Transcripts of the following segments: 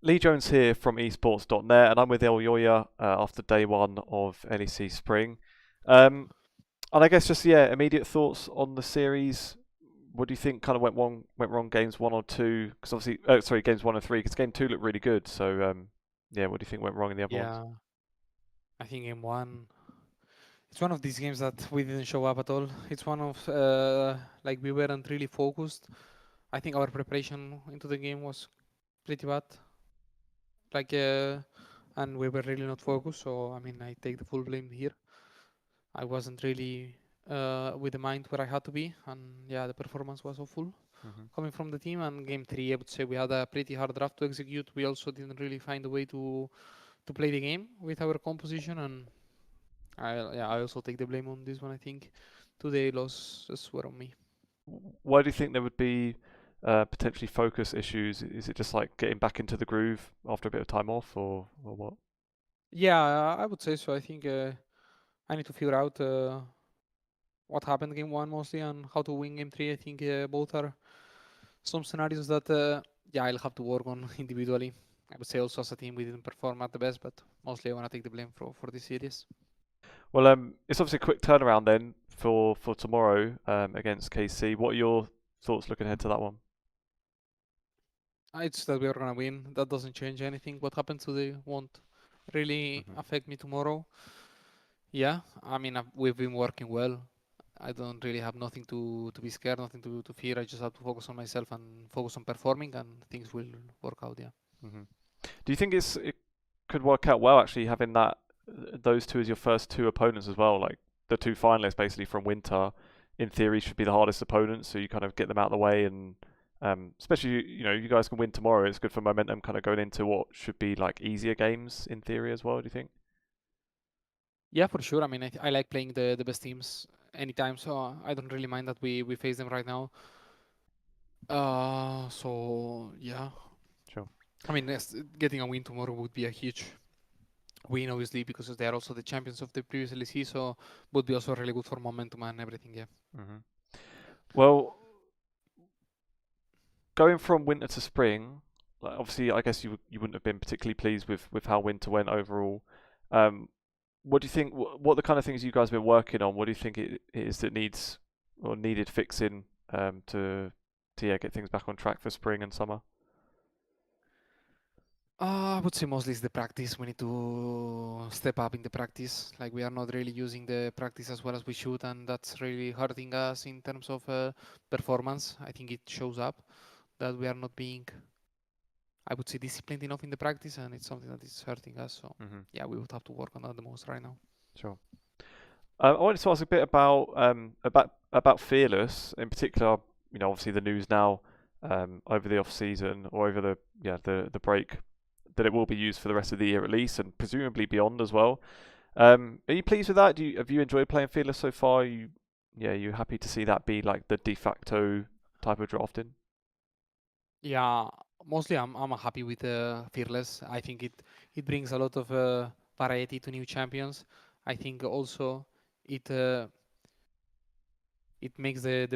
Lee Jones here from esports.net, and I'm with Elyoya after day one of LEC Spring. And I guess just immediate thoughts on the series. What do you think kind of went wrong games one or two? Because obviously, sorry, games one and three. Because game two looked really good. So what do you think went wrong in the other ones? Yeah, I think game one, it's one of these games that we didn't show up at all. It's one of like we weren't really focused. I think our preparation into the game was pretty bad. Like, and we were really not focused. So I mean, I take the full blame here. I wasn't really with the mind where I had to be, and yeah, the performance was awful Hmm. coming from the team. And game three, I would say we had a pretty hard draft to execute. We also didn't really find a way to play the game with our composition, and I also take the blame on this one. I think today losses were on me. Why do you think there would be potentially focus issues? Is it just like getting back into the groove after a bit of time off, or what? Yeah, I would say so. I think I need to figure out what happened game one mostly and how to win game three. I think both are some scenarios that yeah, I'll have to work on individually. I would say also as a team we didn't perform at the best, but mostly I want to take the blame for this series. Well, it's obviously a quick turnaround then for tomorrow against KC. What are your thoughts looking ahead to that one? It's that we are gonna win. That doesn't change anything. What happens today won't really Hmm. affect me tomorrow. Yeah, I mean we've been working well. I don't really have nothing to be scared, nothing to fear. I just have to focus on myself and focus on performing, and things will work out. Yeah. Hmm. Do you think it could work out well actually having that those two as your first two opponents as well? Like the two finalists basically from Winter, in theory, should be the hardest opponents. So you kind of get them out of the way, and especially you guys can win tomorrow. It's good for momentum, kind of going into what should be like easier games in theory as well. Do you think? Yeah, for sure. I mean, I like playing the best teams anytime, so I don't really mind that we face them right now. So yeah. Sure. I mean, getting a win tomorrow would be a huge win, obviously, because they are also the champions of the previous LEC, so would be also really good for momentum and everything. Yeah. Hmm. Well, going from winter to spring, like obviously, I guess you wouldn't have been particularly pleased with how winter went overall. Um, what do you think? What are the kind of things you guys have been working on? What do you think it is that needs or needed fixing to get things back on track for spring and summer? I would say mostly it's the practice. We need to step up in the practice. Like we are not really using the practice as well as we should, and that's really hurting us in terms of performance. I think it shows up that we are not being, I would say, disciplined enough in the practice, and it's something that is hurting us. So Hmm. yeah, we would have to work on that the most right now. Sure. I wanted to ask a bit about Fearless in particular. Obviously the news now over the off season or over the break that it will be used for the rest of the year at least, and presumably beyond as well. Are you pleased with that? Have you enjoyed playing Fearless so far? You happy to see that be like the de facto type of drafting? Yeah, mostly I'm happy with Fearless. I think it brings a lot of variety to new champions. I think also it it makes the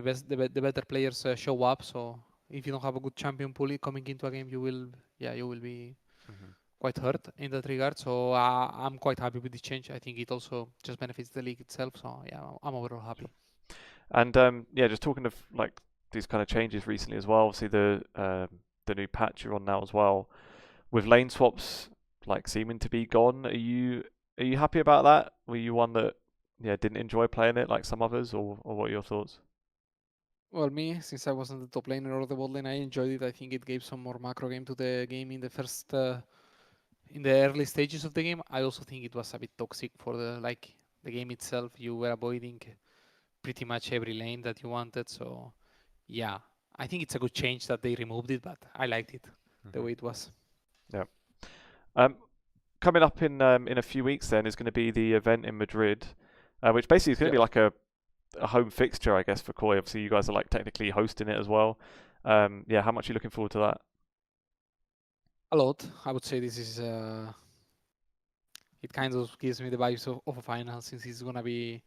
better players show up. So if you don't have a good champion pool coming into a game, you will be Hmm. quite hurt in that regard. So I'm quite happy with this change. I think it also just benefits the league itself. So yeah, I'm overall happy. Sure. And just talking of like these kind of changes recently as well. Obviously the new patch you're on now as well, with lane swaps like seeming to be gone. Are you happy about that? Were you one that didn't enjoy playing it like some others, or what are your thoughts? Well, me, since I wasn't the top laner or the bot lane, I enjoyed it. I think it gave some more macro game to the game in the first, in the early stages of the game. I also think it was a bit toxic for the game itself. You were avoiding pretty much every lane that you wanted. So yeah, I think it's a good change that they removed it, but I liked it the Hmm. way it was. Yeah. Um, Coming up in a few weeks then is going to be the event in Madrid, which basically is going to Yep. be like a home fixture, I guess, for Koi. Obviously, you guys are like technically hosting it as well. How much are you looking forward to that? A lot. I would say this is it kind of gives me the vibes of a final since it's gonna be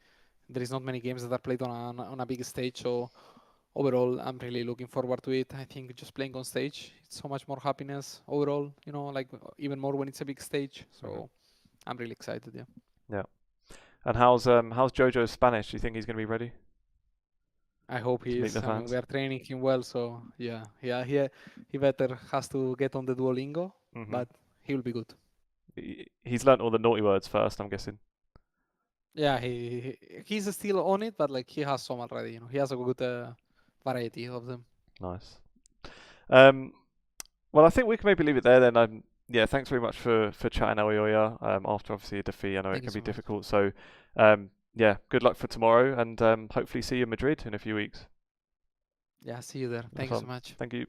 there is not many games that are played on a big stage, so overall, I'm really looking forward to it. I think just playing on stage, it's so much more happiness overall. Like even more when it's a big stage. Mhm. So I'm really excited. Yeah. Yeah. And how's Jojo's Spanish? Do you think he's going to be ready I hope to he meet the is. I mean, we fans? are training him well, so yeah, yeah, he better has to get on the Duolingo, Mhm. but he will be good. He's learnt all the naughty words first, I'm guessing. Yeah, he's still on it, but like he has some already. He has a good variety of them. Nice. Um, well, I think we can maybe leave it there then. Yeah, thanks very much for chatting, Elyoya. After obviously a defeat, I know it Thank you can be so much. difficult. So, yeah, good luck for tomorrow, and hopefully see you in Madrid in a few weeks. Yeah, see you there. That's Thank you so fun. much. Thank you.